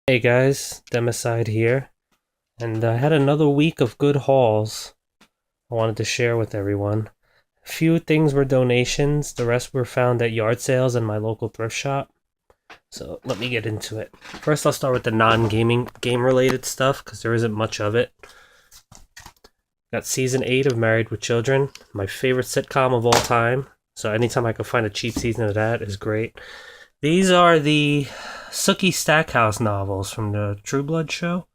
Hey guys, DEMOCIDE here, and I had another week of good hauls I wanted to share with everyone. A few things were donations, the rest were found at yard sales in my local thrift shop. So let me get into it. First I'll start with the non-gaming, game-related stuff, because there isn't much of it. Got Season 8 of Married with Children, my favorite sitcom of all time, so anytime I can find a cheap season of that is great. These are the Sookie Stackhouse novels from the True Blood show.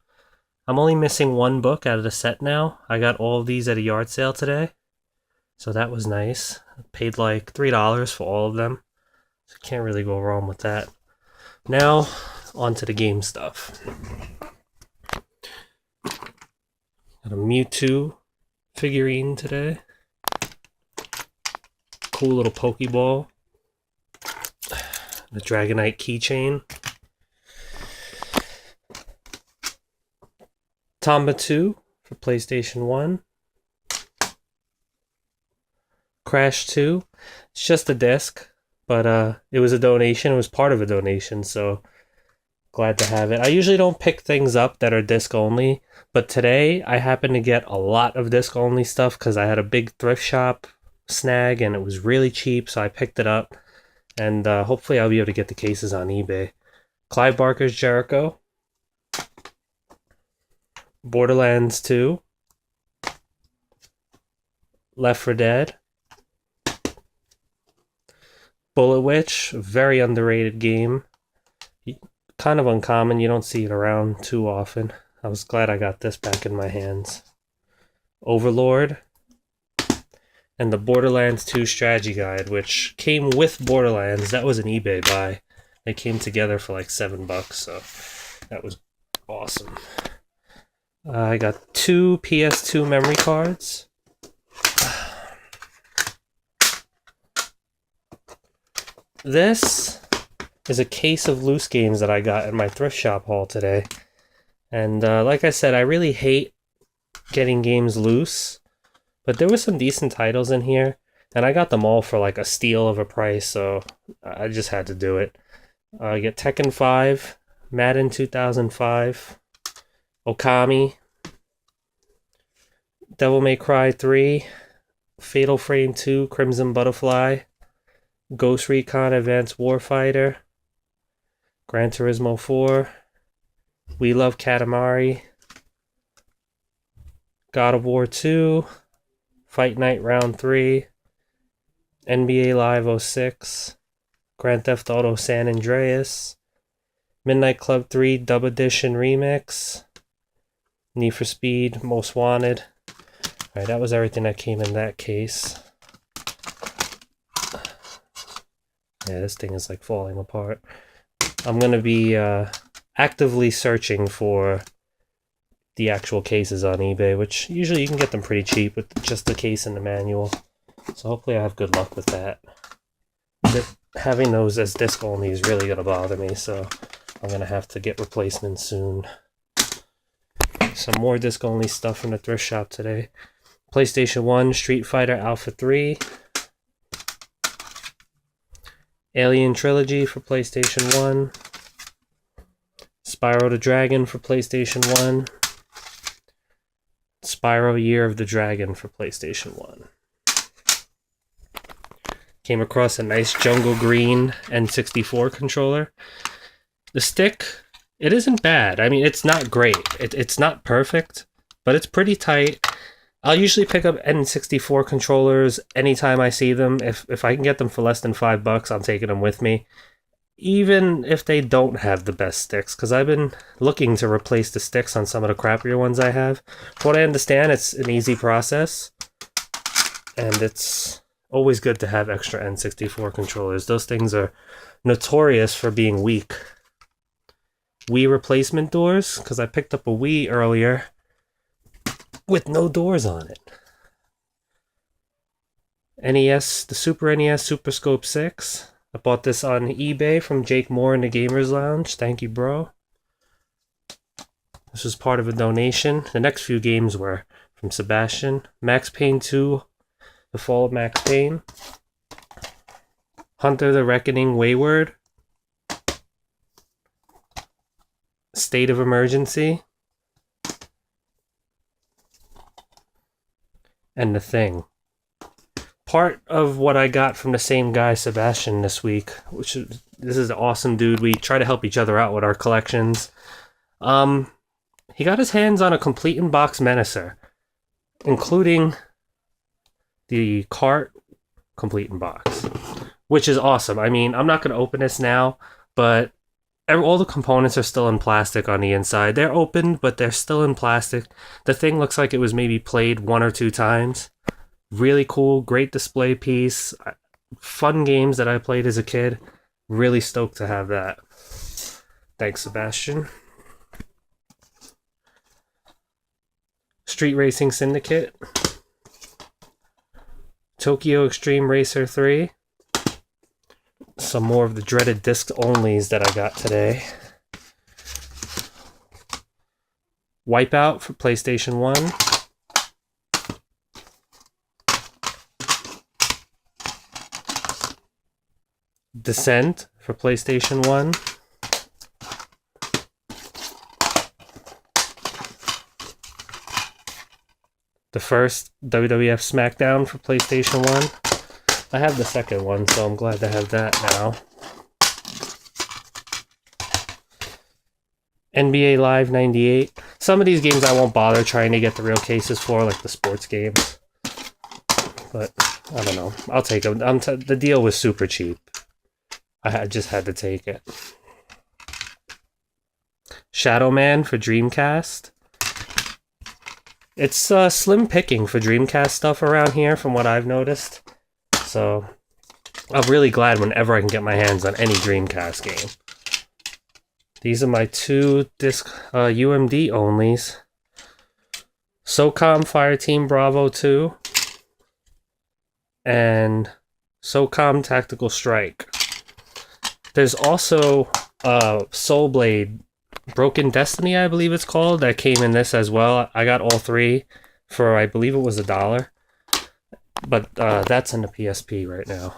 I'm only missing one book out of the set now. I got all of these at a yard sale today, so that was nice. I paid like $3 for all of them, so can't really go wrong with that. Now, on to the game stuff. Got a Mewtwo figurine today. Cool little Pokeball. The Dragonite keychain. Tomba 2 for PlayStation 1. Crash 2. It's just a disc, but it was a donation. It was part of a donation, so glad to have it. I usually don't pick things up that are disc only, but today I happened to get a lot of disc only stuff because I had a big thrift shop snag and it was really cheap, so I picked it up. And hopefully I'll be able to get the cases on eBay. Clive Barker's Jericho. Borderlands 2. Left 4 Dead. Bullet Witch, very underrated game. Kind of uncommon, you don't see it around too often. I was glad I got this back in my hands. Overlord. And the Borderlands 2 strategy guide, which came with Borderlands. That was an eBay buy. They came together for like $7, so that was awesome. I got 2 PS2 memory cards. This is a case of loose games that I got at my thrift shop haul today. And like I said, I really hate getting games loose. But there were some decent titles in here, and I got them all for like a steal of a price, so I just had to do it. I get Tekken 5, Madden 2005, Okami, Devil May Cry 3, Fatal Frame 2, Crimson Butterfly, Ghost Recon Advanced Warfighter, Gran Turismo 4, We Love Katamari, God of War 2, Fight Night Round 3, NBA Live 06, Grand Theft Auto San Andreas, Midnight Club 3 Dub Edition Remix, Need for Speed Most Wanted. Alright, that was everything that came in that case. Yeah, this thing is like falling apart. I'm going to be actively searching for the actual cases on eBay, which usually you can get them pretty cheap with just the case and the manual. So hopefully I have good luck with that. Having those as disc only is really going to bother me, so I'm going to have to get replacements soon. Some more disc only stuff from the thrift shop today. PlayStation 1 Street Fighter Alpha 3. Alien Trilogy for PlayStation 1. Spyro the Dragon for PlayStation 1. Spyro Year of the Dragon for PlayStation 1. Came across a nice jungle green N64 controller. The stick, it isn't bad. I mean, it's not great. It's not perfect, but it's pretty tight. I'll usually pick up N64 controllers anytime I see them. If I can get them for less than $5, I'm taking them with me. Even if they don't have the best sticks, because I've been looking to replace the sticks on some of the crappier ones I have. From what I understand, it's an easy process, and it's always good to have extra N64 controllers. Those things are notorious for being weak. Wii replacement doors, because I picked up a Wii earlier with no doors on it. NES, the Super NES Super Scope 6. I bought this on eBay from Jake Moore in the Gamers Lounge. Thank you, bro. This was part of a donation. The next few games were from Sebastian. Max Payne 2, The Fall of Max Payne. Hunter the Reckoning Wayward. State of Emergency, and The Thing. Part of what I got from the same guy, Sebastian, this week, this is an awesome dude. We try to help each other out with our collections. He got his hands on a complete in-box Menacer, including the cart complete in box, which is awesome. I mean, I'm not going to open this now, but all the components are still in plastic on the inside. They're open, but they're still in plastic. The thing looks like it was maybe played 1 or 2 times. Really cool, great display piece. Fun games that I played as a kid. Really stoked to have that. Thanks, Sebastian. Street Racing Syndicate. Tokyo Extreme Racer 3. Some more of the dreaded disc onlys that I got today. Wipeout for PlayStation 1. Descent for PlayStation 1. The first WWF SmackDown for PlayStation 1. I have the second one, so I'm glad to have that now. NBA Live 98. Some of these games I won't bother trying to get the real cases for, like the sports games. But, I don't know. I'll take them. The deal was super cheap. I just had to take it. Shadow Man for Dreamcast. It's slim picking for Dreamcast stuff around here from what I've noticed. So, I'm really glad whenever I can get my hands on any Dreamcast game. These are my 2 disc UMD onlys. SOCOM Fireteam Bravo 2. And SOCOM Tactical Strike. There's also Soul Blade Broken Destiny, I believe it's called, that came in this as well. I got all 3 for, I believe it was $1. But that's in the PSP right now.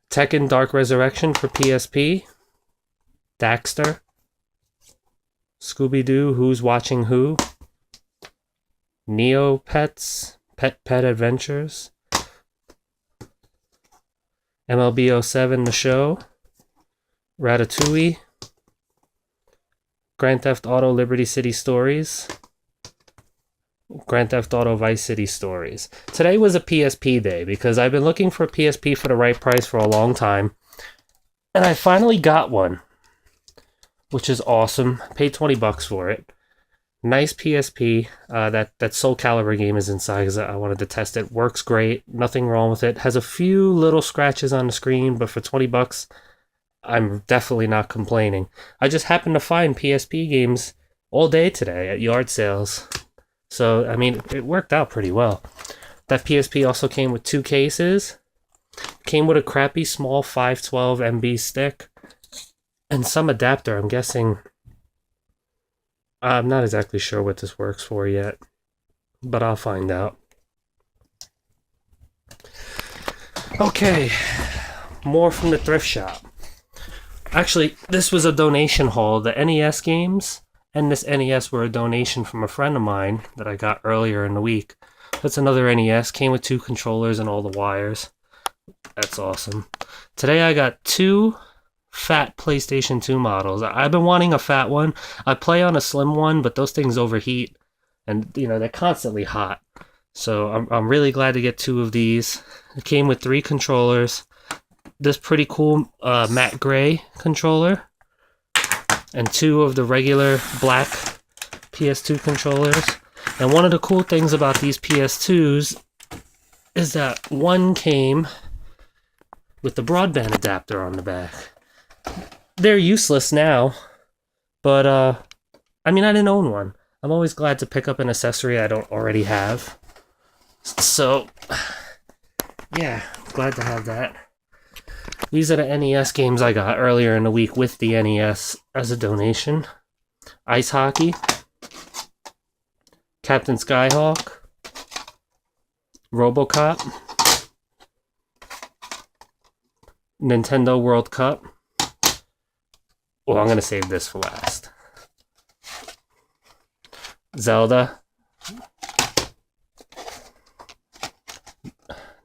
Tekken Dark Resurrection for PSP. Daxter. Scooby-Doo Who's Watching Who. Neopets Pet Adventures. MLB 07 The Show. Ratatouille. Grand Theft Auto Liberty City Stories. Grand Theft Auto Vice City Stories. Today was a PSP day because I've been looking for a PSP for the right price for a long time. And I finally got one, which is awesome. Paid $20 for it. Nice PSP. That Soul Calibur game is inside because I wanted to test it. Works great. Nothing wrong with it. Has a few little scratches on the screen, but for $20, I'm definitely not complaining. I just happened to find PSP games all day today at yard sales. So, I mean, it worked out pretty well. That PSP also came with 2 cases. Came with a crappy small 512 MB stick. And some adapter, I'm guessing. I'm not exactly sure what this works for yet. But I'll find out. Okay. More from the thrift shop. Actually, this was a donation haul. The NES games and this NES were a donation from a friend of mine that I got earlier in the week. That's another NES. Came with 2 controllers and all the wires. That's awesome. Today I got 2 fat PlayStation 2 models. I've been wanting a fat one. I play on a slim one, but those things overheat. And, you know, they're constantly hot. So I'm really glad to get 2 of these. It came with 3 controllers. This pretty cool matte gray controller. And 2 of the regular black PS2 controllers. And one of the cool things about these PS2s is that one came with the broadband adapter on the back. They're useless now, but I mean, I didn't own one. I'm always glad to pick up an accessory I don't already have. So, yeah, glad to have that. These are the NES games I got earlier in the week with the NES as a donation. Ice Hockey. Captain Skyhawk. RoboCop. Nintendo World Cup. Well, I'm going to save this for last. Zelda.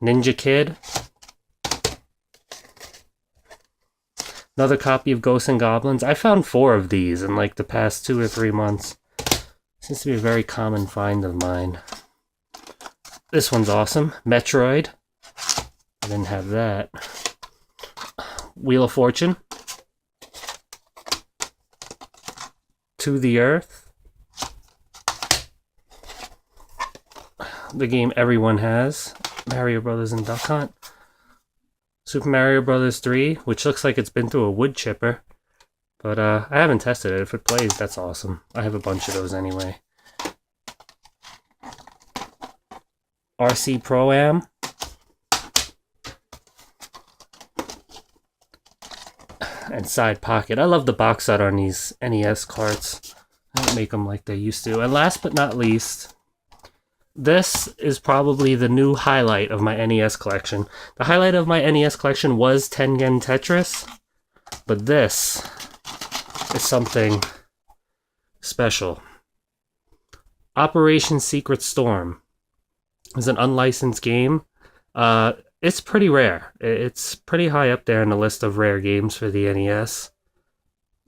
Ninja Kid. Another copy of Ghosts and Goblins. I found 4 of these in like the past 2 or 3 months. Seems to be a very common find of mine. This one's awesome. Metroid. I didn't have that. Wheel of Fortune. To the Earth. The game everyone has. Mario Brothers and Duck Hunt. Super Mario Brothers 3, which looks like it's been through a wood chipper. But I haven't tested it. If it plays, that's awesome. I have a bunch of those anyway. RC Pro-Am. And Side Pocket. I love the box art on these NES carts. I don't make them like they used to. And last but not least, this is probably the new highlight of my NES collection. The highlight of my NES collection was Tengen Tetris, but this is something special. Operation Secret Storm is an unlicensed game. It's pretty rare. It's pretty high up there in the list of rare games for the NES.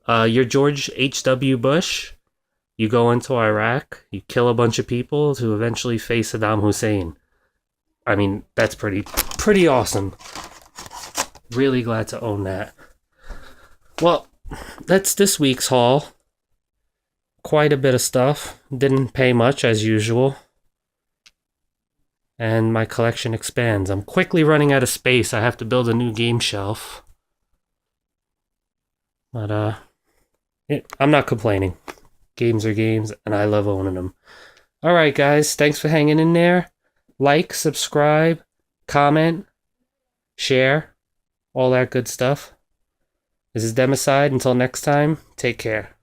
You're George H.W. Bush. You go into Iraq, you kill a bunch of people to eventually face Saddam Hussein. I mean, that's pretty awesome. Really glad to own that. Well, that's this week's haul. Quite a bit of stuff. Didn't pay much as usual. And my collection expands. I'm quickly running out of space. I have to build a new game shelf. But, I'm not complaining. Games are games, and I love owning them. Alright, guys. Thanks for hanging in there. Like, subscribe, comment, share, all that good stuff. This is DEMOCIDE. Until next time, take care.